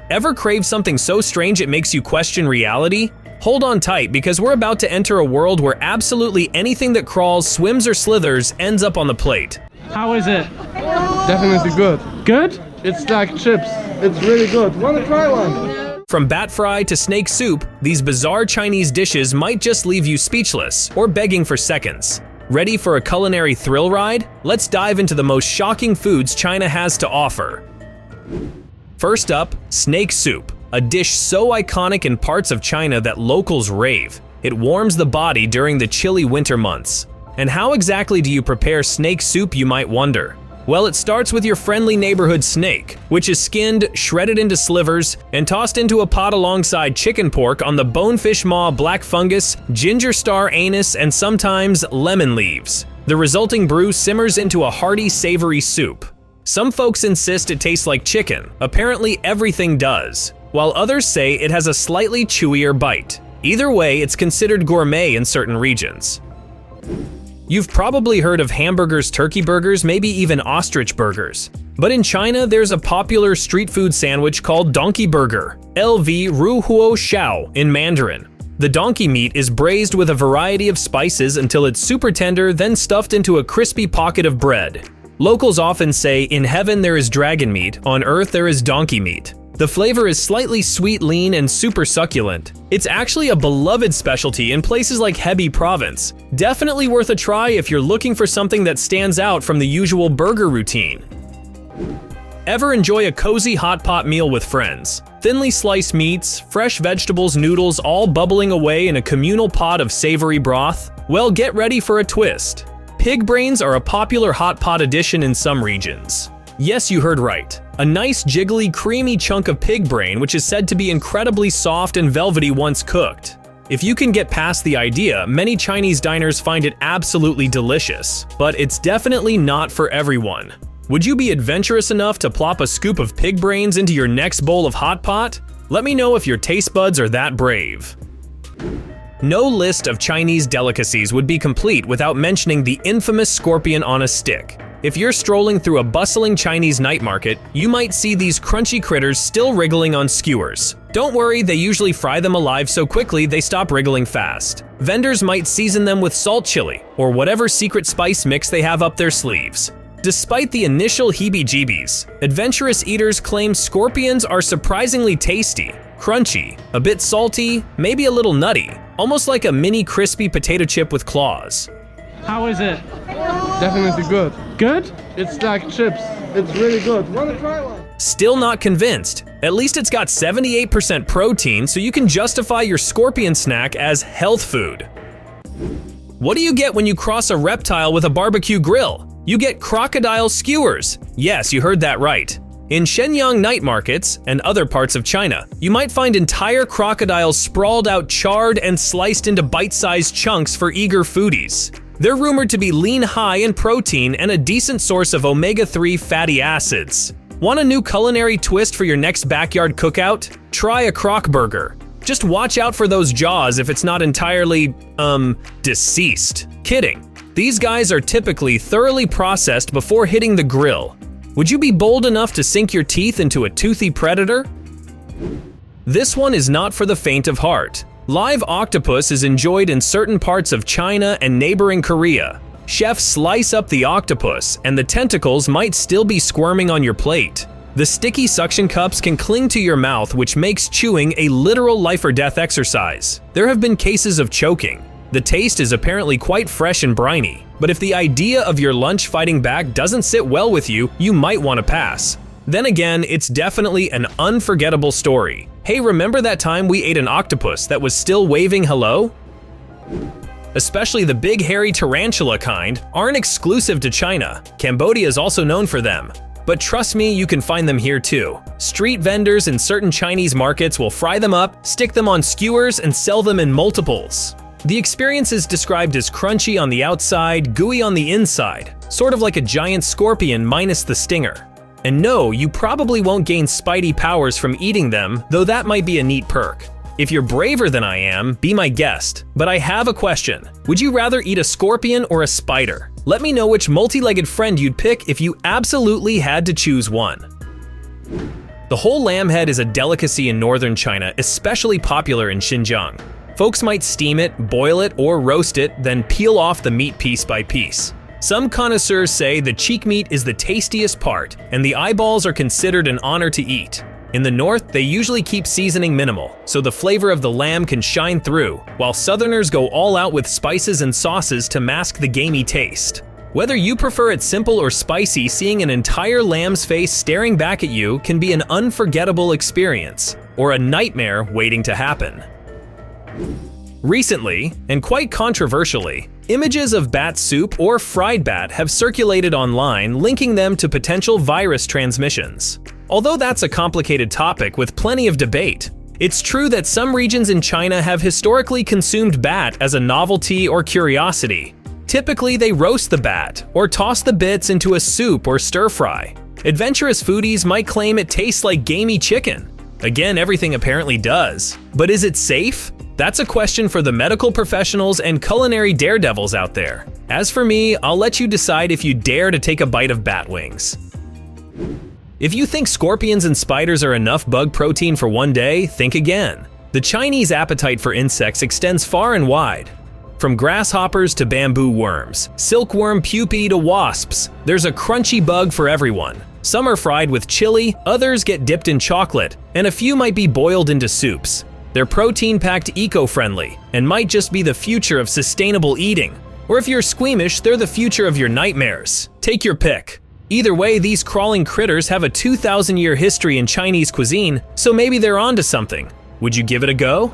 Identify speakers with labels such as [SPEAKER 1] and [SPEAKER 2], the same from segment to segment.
[SPEAKER 1] Ever crave something so strange it makes you question reality? Hold on tight because we're about to enter a world where absolutely anything that crawls, swims, or slithers ends up on the plate.
[SPEAKER 2] How is it?
[SPEAKER 3] Definitely good.
[SPEAKER 2] Good?
[SPEAKER 3] It's like chips. It's really good. Wanna try one?
[SPEAKER 1] From bat fry to snake soup, these bizarre Chinese dishes might just leave you speechless or begging for seconds. Ready for a culinary thrill ride? Let's dive into the most shocking foods China has to offer. First up, snake soup, a dish so iconic in parts of China that locals rave. It warms the body during the chilly winter months. And how exactly do you prepare snake soup, you might wonder? Well, it starts with your friendly neighborhood snake, which is skinned, shredded into slivers, and tossed into a pot alongside chicken pork on the bonefish maw, black fungus, ginger star anise, and sometimes lemon leaves. The resulting brew simmers into a hearty, savory soup. Some folks insist it tastes like chicken. Apparently everything does, while others say it has a slightly chewier bite. Either way, it's considered gourmet in certain regions. You've probably heard of hamburgers, turkey burgers, maybe even ostrich burgers. But in China, there's a popular street food sandwich called donkey burger, LV Ru Huo Xiao in Mandarin. The donkey meat is braised with a variety of spices until it's super tender, then stuffed into a crispy pocket of bread. Locals often say, in heaven there is dragon meat, on earth there is donkey meat. The flavor is slightly sweet, lean, and super succulent. It's actually a beloved specialty in places like Hebei province. Definitely worth a try if you're looking for something that stands out from the usual burger routine. Ever enjoy a cozy hot pot meal with friends? Thinly sliced meats, fresh vegetables, noodles, all bubbling away in a communal pot of savory broth? Well, get ready for a twist. Pig brains are a popular hot pot addition in some regions. Yes, you heard right. A nice, jiggly, creamy chunk of pig brain, which is said to be incredibly soft and velvety once cooked. If you can get past the idea, many Chinese diners find it absolutely delicious. But it's definitely not for everyone. Would you be adventurous enough to plop a scoop of pig brains into your next bowl of hot pot? Let me know if your taste buds are that brave. No list of Chinese delicacies would be complete without mentioning the infamous scorpion on a stick. If you're strolling through a bustling Chinese night market, you might see these crunchy critters still wriggling on skewers. Don't worry, they usually fry them alive so quickly they stop wriggling fast. Vendors might season them with salt chili, or whatever secret spice mix they have up their sleeves. Despite the initial heebie-jeebies, adventurous eaters claim scorpions are surprisingly tasty, crunchy, a bit salty, maybe a little nutty, almost like a mini crispy potato chip with claws.
[SPEAKER 2] How is it?
[SPEAKER 3] Definitely good.
[SPEAKER 2] Good?
[SPEAKER 3] It's like chips. It's really good. Wanna try one?
[SPEAKER 1] Still not convinced? At least it's got 78% protein, so you can justify your scorpion snack as health food. What do you get when you cross a reptile with a barbecue grill? You get crocodile skewers. Yes, you heard that right. In Shenyang night markets and other parts of China, you might find entire crocodiles sprawled out, charred and sliced into bite-sized chunks for eager foodies. They're rumored to be lean high in protein and a decent source of omega-3 fatty acids. Want a new culinary twist for your next backyard cookout? Try a croc burger. Just watch out for those jaws if it's not entirely, deceased. Kidding. These guys are typically thoroughly processed before hitting the grill. Would you be bold enough to sink your teeth into a toothy predator? This one is not for the faint of heart. Live octopus is enjoyed in certain parts of China and neighboring Korea. Chefs slice up the octopus, and the tentacles might still be squirming on your plate. The sticky suction cups can cling to your mouth, which makes chewing a literal life-or-death exercise. There have been cases of choking. The taste is apparently quite fresh and briny, but if the idea of your lunch fighting back doesn't sit well with you, you might want to pass. Then again, it's definitely an unforgettable story. Hey, remember that time we ate an octopus that was still waving hello? Especially the big hairy tarantula kind aren't exclusive to China. Cambodia is also known for them. But trust me, you can find them here too. Street vendors in certain Chinese markets will fry them up, stick them on skewers, and sell them in multiples. The experience is described as crunchy on the outside, gooey on the inside, sort of like a giant scorpion minus the stinger. And no, you probably won't gain spidey powers from eating them, though that might be a neat perk. If you're braver than I am, be my guest. But I have a question. Would you rather eat a scorpion or a spider? Let me know which multi-legged friend you'd pick if you absolutely had to choose one. The whole lamb head is a delicacy in northern China, especially popular in Xinjiang. Folks might steam it, boil it, or roast it, then peel off the meat piece by piece. Some connoisseurs say the cheek meat is the tastiest part, and the eyeballs are considered an honor to eat. In the north, they usually keep seasoning minimal, so the flavor of the lamb can shine through, while southerners go all out with spices and sauces to mask the gamey taste. Whether you prefer it simple or spicy, seeing an entire lamb's face staring back at you can be an unforgettable experience, or a nightmare waiting to happen. Recently, and quite controversially, images of bat soup or fried bat have circulated online, linking them to potential virus transmissions. Although that's a complicated topic with plenty of debate, it's true that some regions in China have historically consumed bat as a novelty or curiosity. Typically, they roast the bat or toss the bits into a soup or stir-fry. Adventurous foodies might claim it tastes like gamey chicken. Again, everything apparently does. But is it safe? That's a question for the medical professionals and culinary daredevils out there. As for me, I'll let you decide if you dare to take a bite of bat wings. If you think scorpions and spiders are enough bug protein for one day, think again. The Chinese appetite for insects extends far and wide. From grasshoppers to bamboo worms, silkworm pupae to wasps, there's a crunchy bug for everyone. Some are fried with chili, others get dipped in chocolate, and a few might be boiled into soups. They're protein-packed, eco-friendly, and might just be the future of sustainable eating. Or if you're squeamish, they're the future of your nightmares. Take your pick. Either way, these crawling critters have a 2,000-year history in Chinese cuisine, so maybe they're onto something. Would you give it a go?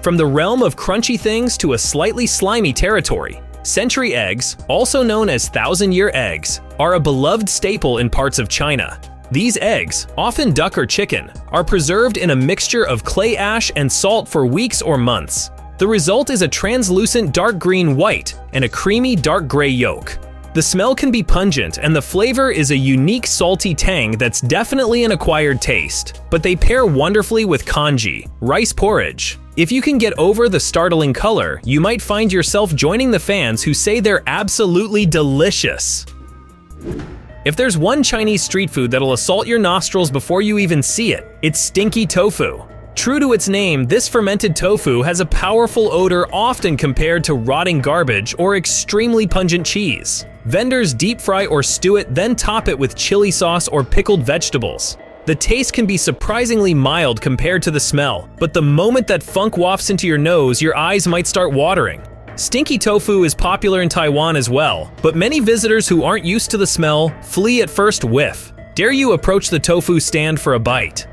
[SPEAKER 1] From the realm of crunchy things to a slightly slimy territory, century eggs, also known as thousand-year eggs, are a beloved staple in parts of China. These eggs, often duck or chicken, are preserved in a mixture of clay ash and salt for weeks or months. The result is a translucent dark green white and a creamy dark gray yolk. The smell can be pungent and the flavor is a unique salty tang that's definitely an acquired taste, but they pair wonderfully with congee, rice porridge. If you can get over the startling color, you might find yourself joining the fans who say they're absolutely delicious. If there's one Chinese street food that'll assault your nostrils before you even see it, it's stinky tofu. True to its name, this fermented tofu has a powerful odor often compared to rotting garbage or extremely pungent cheese. Vendors deep fry or stew it, then top it with chili sauce or pickled vegetables. The taste can be surprisingly mild compared to the smell, but the moment that funk wafts into your nose, your eyes might start watering. Stinky tofu is popular in Taiwan as well, but many visitors who aren't used to the smell flee at first whiff. Dare you approach the tofu stand for a bite?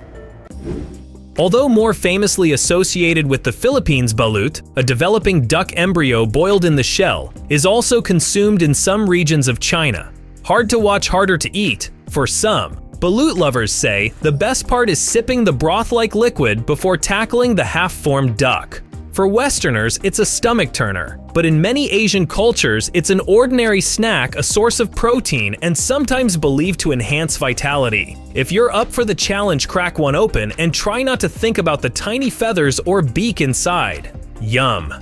[SPEAKER 1] Although more famously associated with the Philippines, balut, a developing duck embryo boiled in the shell, is also consumed in some regions of China. Hard to watch, harder to eat, for some. Balut lovers say the best part is sipping the broth-like liquid before tackling the half-formed duck. For Westerners, it's a stomach turner, but in many Asian cultures, it's an ordinary snack, a source of protein, and sometimes believed to enhance vitality. If you're up for the challenge, crack one open and try not to think about the tiny feathers or beak inside. Yum.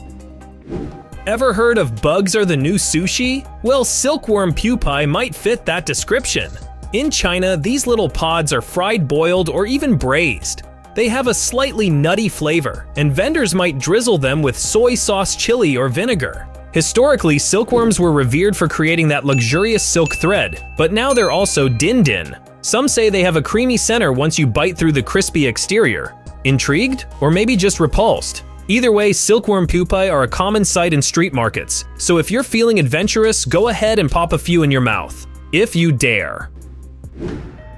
[SPEAKER 1] Ever heard of bugs are the new sushi? Well, silkworm pupae might fit that description. In China, these little pods are fried, boiled, or even braised. They have a slightly nutty flavor, and vendors might drizzle them with soy sauce, chili, or vinegar. Historically, silkworms were revered for creating that luxurious silk thread, but now they're also din-din. Some say they have a creamy center once you bite through the crispy exterior. Intrigued? Or maybe just repulsed? Either way, silkworm pupae are a common sight in street markets, so if you're feeling adventurous, go ahead and pop a few in your mouth. If you dare.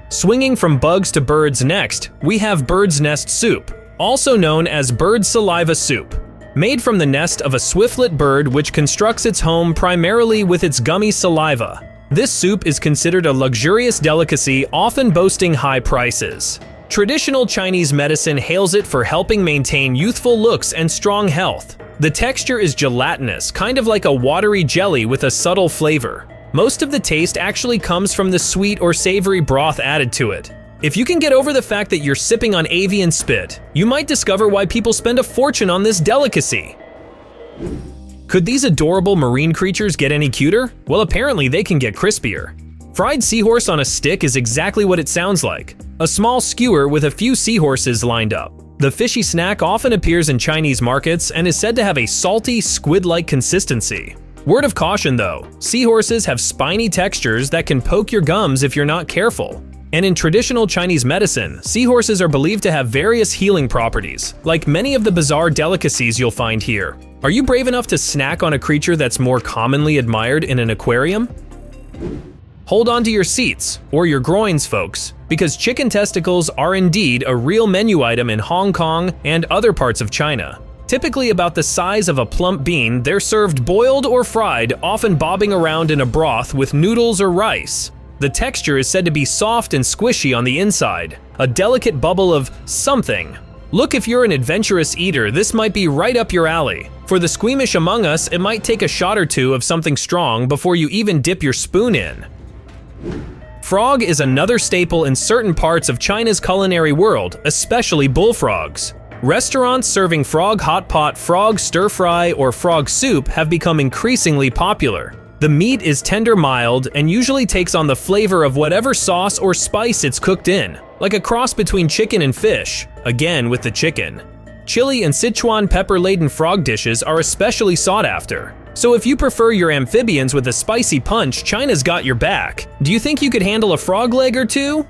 [SPEAKER 1] Swinging from bugs to birds next, we have bird's nest soup, also known as bird saliva soup. Made from the nest of a swiftlet bird which constructs its home primarily with its gummy saliva. This soup is considered a luxurious delicacy, often boasting high prices. Traditional Chinese medicine hails it for helping maintain youthful looks and strong health. The texture is gelatinous, kind of like a watery jelly with a subtle flavor. Most of the taste actually comes from the sweet or savory broth added to it. If you can get over the fact that you're sipping on avian spit, you might discover why people spend a fortune on this delicacy. Could these adorable marine creatures get any cuter? Well, apparently they can get crispier. Fried seahorse on a stick is exactly what it sounds like. A small skewer with a few seahorses lined up. The fishy snack often appears in Chinese markets and is said to have a salty, squid-like consistency. Word of caution though, seahorses have spiny textures that can poke your gums if you're not careful. And in traditional Chinese medicine, seahorses are believed to have various healing properties, like many of the bizarre delicacies you'll find here. Are you brave enough to snack on a creature that's more commonly admired in an aquarium? Hold on to your seats, or your groins, folks, because chicken testicles are indeed a real menu item in Hong Kong and other parts of China. Typically about the size of a plump bean, they're served boiled or fried, often bobbing around in a broth with noodles or rice. The texture is said to be soft and squishy on the inside, a delicate bubble of something. Look, if you're an adventurous eater, this might be right up your alley. For the squeamish among us, it might take a shot or two of something strong before you even dip your spoon in. Frog is another staple in certain parts of China's culinary world, especially bullfrogs. Restaurants serving frog hot pot, frog stir fry, or frog soup have become increasingly popular. The meat is tender mild and usually takes on the flavor of whatever sauce or spice it's cooked in, like a cross between chicken and fish, again with the chicken. Chili and Sichuan pepper-laden frog dishes are especially sought after. So if you prefer your amphibians with a spicy punch, China's got your back. Do you think you could handle a frog leg or two?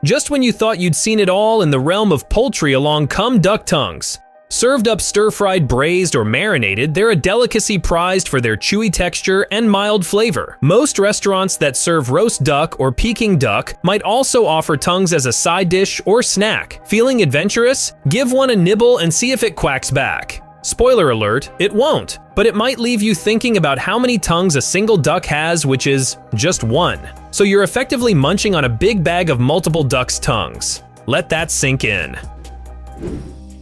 [SPEAKER 1] Just when you thought you'd seen it all in the realm of poultry, along come duck tongues. Served up stir-fried, braised, or marinated, they're a delicacy prized for their chewy texture and mild flavor. Most restaurants that serve roast duck or Peking duck might also offer tongues as a side dish or snack. Feeling adventurous? Give one a nibble and see if it quacks back. Spoiler alert, it won't, but it might leave you thinking about how many tongues a single duck has, which is just one. So you're effectively munching on a big bag of multiple ducks' tongues. Let that sink in.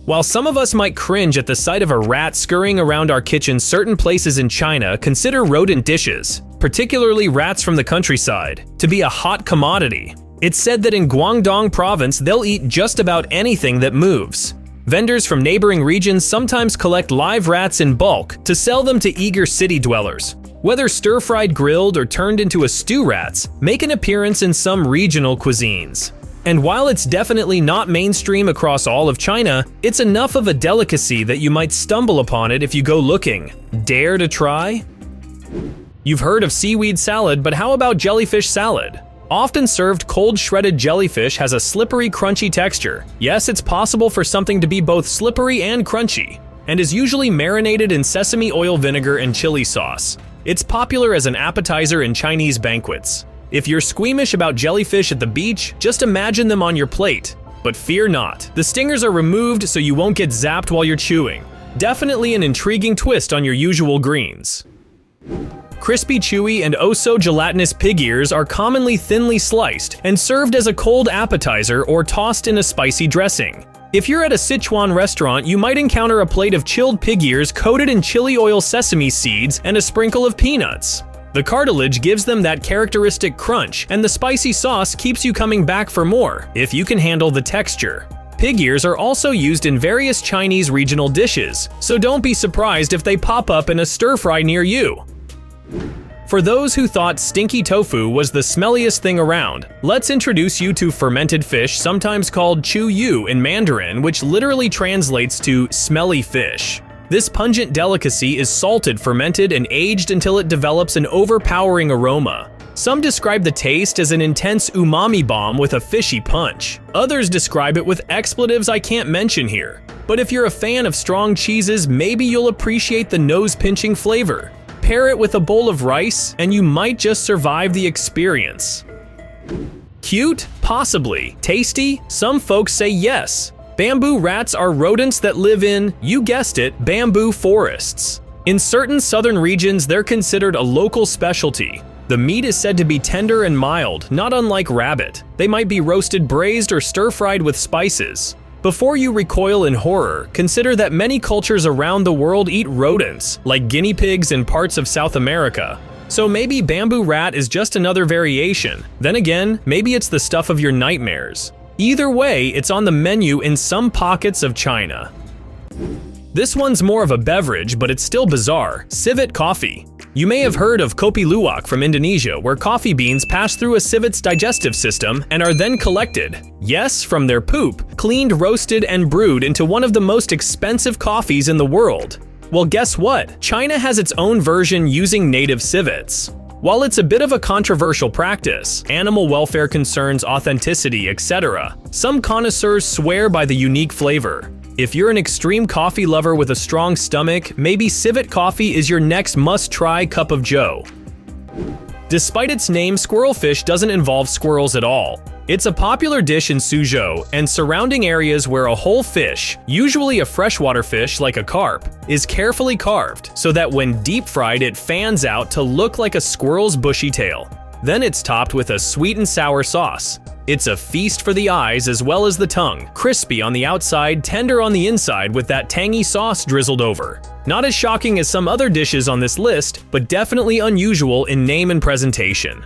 [SPEAKER 1] While some of us might cringe at the sight of a rat scurrying around our kitchen, certain places in China consider rodent dishes, particularly rats from the countryside, to be a hot commodity. It's said that in Guangdong province, they'll eat just about anything that moves. Vendors from neighboring regions sometimes collect live rats in bulk to sell them to eager city dwellers. Whether stir-fried, grilled, or turned into a stew, rats make an appearance in some regional cuisines. And while it's definitely not mainstream across all of China, it's enough of a delicacy that you might stumble upon it if you go looking. Dare to try? You've heard of seaweed salad, but how about jellyfish salad? Often served, cold shredded jellyfish has a slippery, crunchy texture. Yes, it's possible for something to be both slippery and crunchy, and is usually marinated in sesame oil, vinegar, and chili sauce. It's popular as an appetizer in Chinese banquets. If you're squeamish about jellyfish at the beach, just imagine them on your plate. But fear not, the stingers are removed so you won't get zapped while you're chewing. Definitely an intriguing twist on your usual greens. Crispy, chewy, and oh-so gelatinous pig ears are commonly thinly sliced and served as a cold appetizer or tossed in a spicy dressing. If you're at a Sichuan restaurant, you might encounter a plate of chilled pig ears coated in chili oil, sesame seeds, and a sprinkle of peanuts. The cartilage gives them that characteristic crunch, and the spicy sauce keeps you coming back for more, if you can handle the texture. Pig ears are also used in various Chinese regional dishes, so don't be surprised if they pop up in a stir-fry near you. For those who thought stinky tofu was the smelliest thing around, let's introduce you to fermented fish, sometimes called chu yu in Mandarin, which literally translates to smelly fish. This pungent delicacy is salted, fermented, and aged until it develops an overpowering aroma. Some describe the taste as an intense umami bomb with a fishy punch. Others describe it with expletives I can't mention here. But if you're a fan of strong cheeses, maybe you'll appreciate the nose-pinching flavor. Pair it with a bowl of rice, and you might just survive the experience. Cute? Possibly. Tasty? Some folks say yes. Bamboo rats are rodents that live in, you guessed it, bamboo forests. In certain southern regions, they're considered a local specialty. The meat is said to be tender and mild, not unlike rabbit. They might be roasted, braised, or stir-fried with spices. Before you recoil in horror, consider that many cultures around the world eat rodents, like guinea pigs in parts of South America. So maybe bamboo rat is just another variation. Then again, maybe it's the stuff of your nightmares. Either way, it's on the menu in some pockets of China. This one's more of a beverage, but it's still bizarre. Civet coffee. You may have heard of kopi luwak from Indonesia, where coffee beans pass through a civet's digestive system and are then collected. Yes, from their poop, cleaned, roasted, and brewed into one of the most expensive coffees in the world. Well, guess what? China has its own version using native civets. While it's a bit of a controversial practice, animal welfare concerns, authenticity, etc., some connoisseurs swear by the unique flavor. If you're an extreme coffee lover with a strong stomach, maybe civet coffee is your next must-try cup of joe. Despite its name, squirrelfish doesn't involve squirrels at all. It's a popular dish in Suzhou and surrounding areas where a whole fish, usually a freshwater fish like a carp, is carefully carved so that when deep fried it fans out to look like a squirrel's bushy tail. Then it's topped with a sweet and sour sauce. It's a feast for the eyes as well as the tongue, crispy on the outside, tender on the inside with that tangy sauce drizzled over. Not as shocking as some other dishes on this list, but definitely unusual in name and presentation.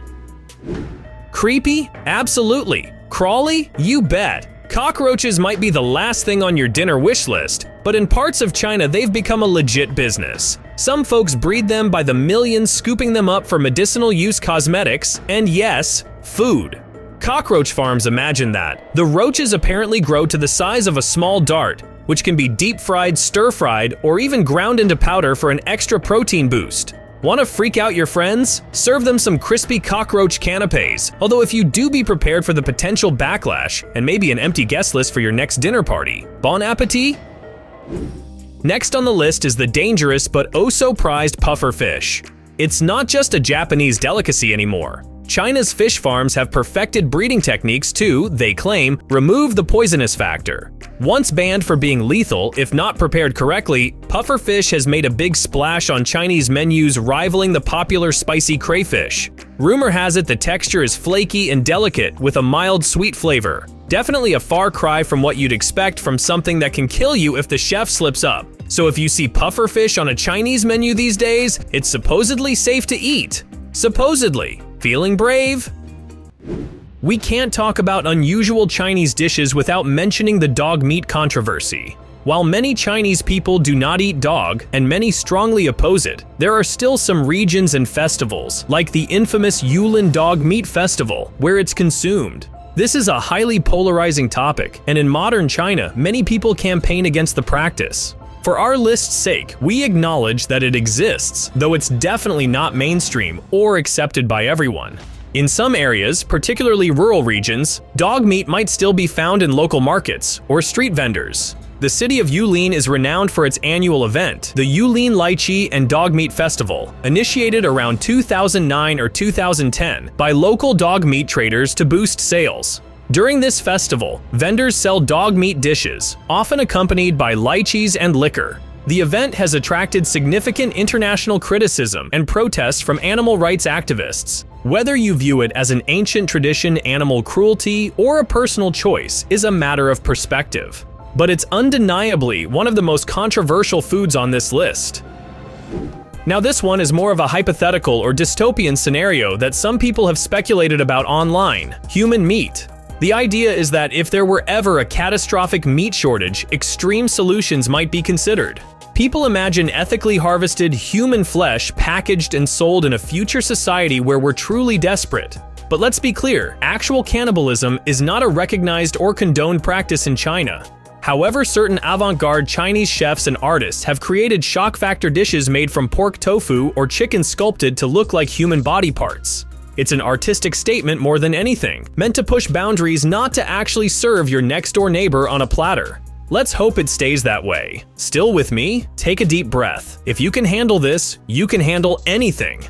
[SPEAKER 1] Creepy? Absolutely. Crawly? You bet. Cockroaches might be the last thing on your dinner wish list, but in parts of China they've become a legit business. Some folks breed them by the millions, scooping them up for medicinal use cosmetics, and yes, food. Cockroach farms imagine that. The roaches apparently grow to the size of a small dart, which can be deep-fried, stir-fried, or even ground into powder for an extra protein boost. Want to freak out your friends? Serve them some crispy cockroach canapes, although if you do, be prepared for the potential backlash and maybe an empty guest list for your next dinner party. Bon appetit! Next on the list is the dangerous but oh so prized puffer fish. It's not just a Japanese delicacy anymore. China's fish farms have perfected breeding techniques to, they claim, remove the poisonous factor. Once banned for being lethal, if not prepared correctly, puffer fish has made a big splash on Chinese menus, rivaling the popular spicy crayfish. Rumor has it the texture is flaky and delicate with a mild sweet flavor. Definitely a far cry from what you'd expect from something that can kill you if the chef slips up. So if you see puffer fish on a Chinese menu these days, it's supposedly safe to eat. Supposedly. Feeling brave? We can't talk about unusual Chinese dishes without mentioning the dog meat controversy. While many Chinese people do not eat dog, and many strongly oppose it, there are still some regions and festivals, like the infamous Yulin Dog Meat Festival, where it's consumed. This is a highly polarizing topic, and in modern China, many people campaign against the practice. For our list's sake, we acknowledge that it exists, though it's definitely not mainstream or accepted by everyone. In some areas, particularly rural regions, dog meat might still be found in local markets or street vendors. The city of Yulin is renowned for its annual event, the Yulin Lychee and Dog Meat Festival, initiated around 2009 or 2010 by local dog meat traders to boost sales. During this festival, vendors sell dog meat dishes, often accompanied by lychees and liquor. The event has attracted significant international criticism and protests from animal rights activists. Whether you view it as an ancient tradition, animal cruelty, or a personal choice is a matter of perspective. But it's undeniably one of the most controversial foods on this list. Now this one is more of a hypothetical or dystopian scenario that some people have speculated about online: human meat. The idea is that if there were ever a catastrophic meat shortage, extreme solutions might be considered. People imagine ethically harvested human flesh packaged and sold in a future society where we're truly desperate. But let's be clear, actual cannibalism is not a recognized or condoned practice in China. However, certain avant-garde Chinese chefs and artists have created shock factor dishes made from pork tofu or chicken sculpted to look like human body parts. It's an artistic statement more than anything, meant to push boundaries, not to actually serve your next-door neighbor on a platter. Let's hope it stays that way. Still with me? Take a deep breath. If you can handle this, you can handle anything.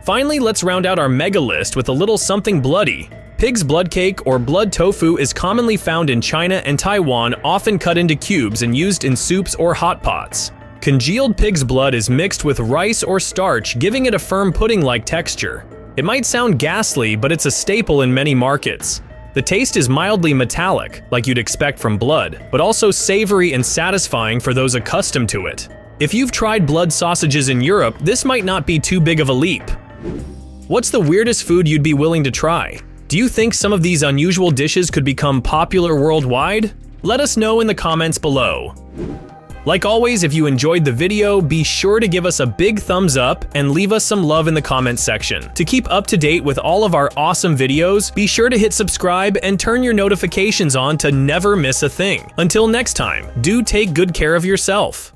[SPEAKER 1] Finally, let's round out our mega list with a little something bloody. Pig's blood cake or blood tofu is commonly found in China and Taiwan, often cut into cubes and used in soups or hot pots. Congealed pig's blood is mixed with rice or starch, giving it a firm pudding-like texture. It might sound ghastly, but it's a staple in many markets. The taste is mildly metallic, like you'd expect from blood, but also savory and satisfying for those accustomed to it. If you've tried blood sausages in Europe, this might not be too big of a leap. What's the weirdest food you'd be willing to try? Do you think some of these unusual dishes could become popular worldwide? Let us know in the comments below. Like always, if you enjoyed the video, be sure to give us a big thumbs up and leave us some love in the comments section. To keep up to date with all of our awesome videos, be sure to hit subscribe and turn your notifications on to never miss a thing. Until next time, do take good care of yourself.